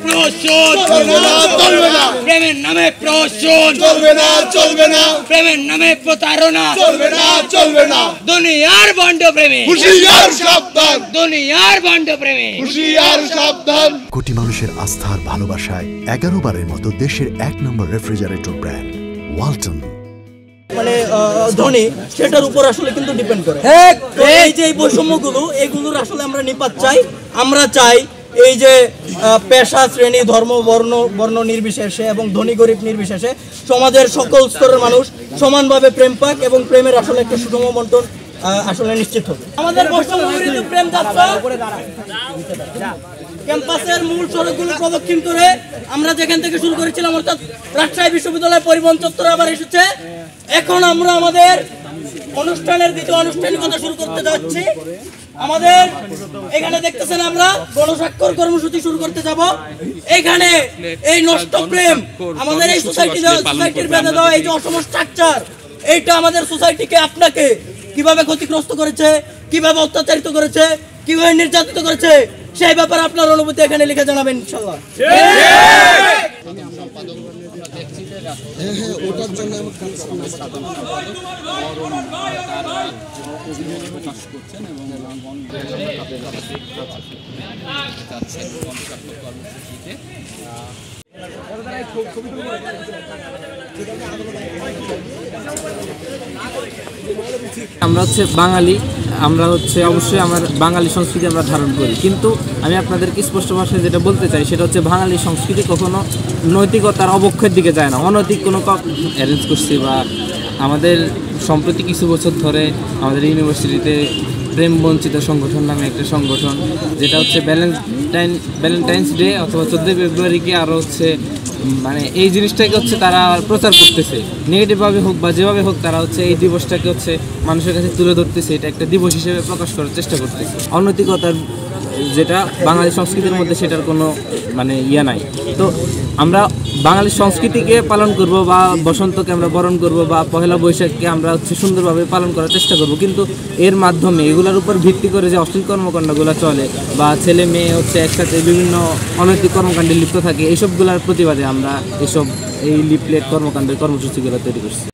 প্রহসন প্রেমের নামে প্রহসন প্রেমের নামে প্রতারণা চলবে না দুনিয়ার ভণ্ড প্রেমে হুঁশিয়ার সাবধান দুনিয়ার ভণ্ড প্রেমে হুঁশিয়ার সাবধান। কোটি মানুষের আস্থার ভালোবাসায় 11 বারের মতো দেশের 1 নম্বর রেফ্রিজারেটর ব্র্যান্ড ওয়ালটন মানে ধনী সেটার উপর আসলে কিন্তু ডিপেন্ড করে। এই যে এই বৈষম্যগুলো এগুলোর আসলে আমরা নিপাত চাই। আমরা চাই এই যে পেশা শ্রেণী ধর্ম বর্ণ নির্বিশেষে এবং ধনী গরিব নির্বিশেষে সমাজের সকল স্তরের মানুষ সমানভাবে প্রেম পাক এবং প্রেমের আসলে একটা সুষম বন্টন আসলে নিশ্চিত হবে। আমাদের বৈষম্যবিরোধী প্রেম যাত্রা ক্যাম্পাসের মূল সড়কগুলো প্রদক্ষিণ করে আমরা যেখান থেকে শুরু করেছিলাম অর্থাৎ রাজশাহী বিশ্ববিদ্যালয় পরিবহন চত্বরে আবার এসেছে। এখন আমরা আমাদের অনুষ্ঠানের দ্বিতীয় আনুষ্ঠানিকতা শুরু করতে যাচ্ছি। আমাদের এখানে দেখতেছেন আমরা গণস্বাক্ষর কর্মসূচি শুরু করতে যাব। এখানে এই নষ্ট প্রেম আমাদের এই সোসাইটির বেঁধে দেওয়া এই যে অসম স্ট্রাকচার এইটা আমাদের সোসাইটিকে আপনাকে কিভাবে ক্ষতিগ্রস্ত করেছে, কিভাবে অত্যাচারিত করেছে, কিভাবে নির্যাতিত করেছে সেই ব্যাপারে আপনার অনুভূতি এখানে লিখে জানাবেন ইনশাআল্লাহ। ওটার জন্য আমরা হচ্ছে বাঙালি, আমরা হচ্ছে অবশ্যই আমার বাঙালি সংস্কৃতি আমরা ধারণ করি, কিন্তু আমি আপনাদেরকে স্পষ্ট ভাষায় যেটা বলতে চাই সেটা হচ্ছে বাঙালি সংস্কৃতি কখনো নৈতিকতার অবক্ষয়ের দিকে যায় না। অনৈতিক কোনো অ্যারেঞ্জ করছি বা আমাদের সম্প্রতি কিছু বছর ধরে আমাদের ইউনিভার্সিটিতে প্রেম বঞ্চিত সংগঠন নামে একটা সংগঠন, যেটা হচ্ছে ভ্যালেন্টাইন্স ডে অথবা 14 ফেব্রুয়ারিকে আরও হচ্ছে মানে এই জিনিসটাকে হচ্ছে তারা প্রচার করতেছে, নেগেটিভভাবে হোক বা যেভাবে হোক তারা হচ্ছে এই দিবসটাকে হচ্ছে মানুষের কাছে তুলে ধরতেছে, এটা একটা দিবস হিসেবে প্রকাশ করার চেষ্টা করতেছে। অনৈতিকতার যেটা বাঙালি সংস্কৃতির মধ্যে সেটার কোনো মানে ইয়া নাই। তো আমরা বাঙালি সংস্কৃতিকে পালন করব বা বসন্তকে আমরা বরণ করব বা পহেলা বৈশাখকে আমরা হচ্ছে সুন্দরভাবে পালন করার চেষ্টা করব, কিন্তু এর মাধ্যমে এগুলোর উপর ভিত্তি করে যে অশ্লীল কর্মকাণ্ডগুলো চলে বা ছেলে মেয়ে হচ্ছে একসাথে বিভিন্ন অনৈতিক কর্মকাণ্ডে লিপ্ত থাকে, এইসবগুলোর প্রতিবাদে আমরা এই লিফলেট কর্মকাণ্ডের কর্মসূচিগুলো তৈরি করছি।